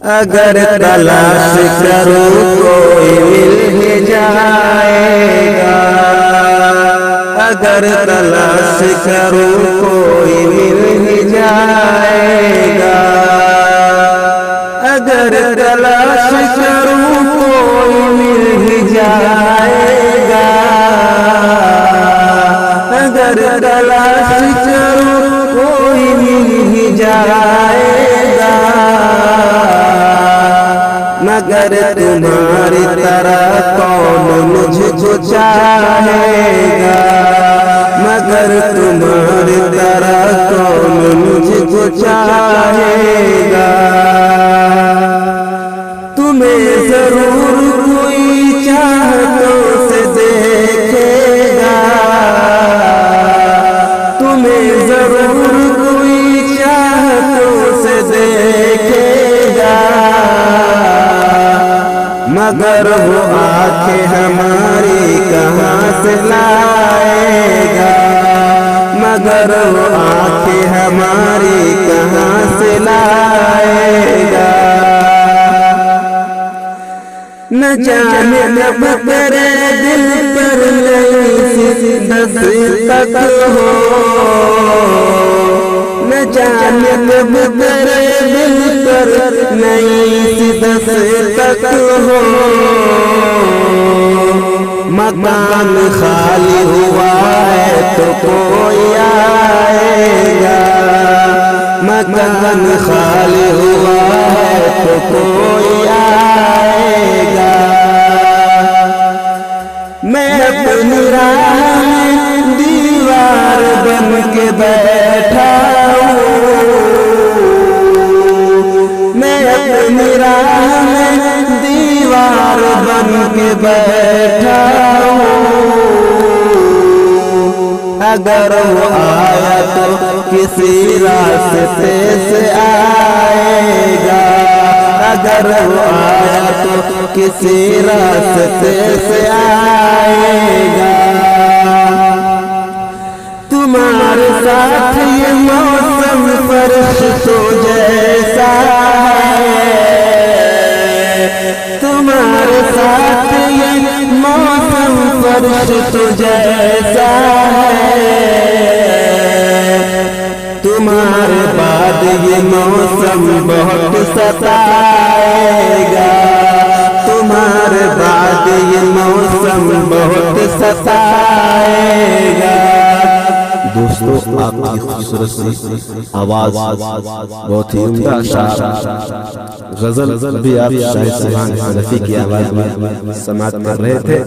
अगर तलाश करो कोई मिल ही जाएगा, अगर तलाश करो कोई मिल ही जाएगा, अगर तलाश करो कोई मिल ही जाएगा, अगर तलाश करो कोई मिल ही जाएगा, मगर तुम्हारी तरह कौन मुझको चाहेगा, मगर तुम्हारी तरह कौन मुझको चाहेगा। तुम्हें जरूर कोई चाहतों से देखेगा, तुम्हें जरूर कोई चाहतों से देखेगा, मगर वो आंखें हमारी कहाँ से लाएगा, मगर वो आंखें हमारी कहाँ से लाएगा। न जाने कब तेरे दिल पर नई दस्तक हो, न जाने कब तेरे दिल पर नई दस्तक हो। मकान खाली हुआ है तो कोई आएगा, मकान खाली हुआ है तो कोई आएगा। मैं अपनी राह में दीवार बन के बैठा हूँ, मैं अपनी राह में दीवार बन के बैठा हूँ। अगर वो आया तो किसी रास्ते से आएगा, अगर वो आया तो किसी रास्ते से आएगा। तुम्हारे साथ ये मौसम फरिश्तों जैसा है, तुम्हारे साथ ये मौसम फरिश्तों जैसा है, तुम्हारे बाद ये मौसम बहुत सताएगा, तुम्हारे बाद ये मौसम बहुत सताएगा। दोस्तों, आपकी खूबसूरत आवाज बहुत ही उम्दा शार गजल भी आप शायद सुभान हनफी की आवाज में समाप्त कर रहे थे।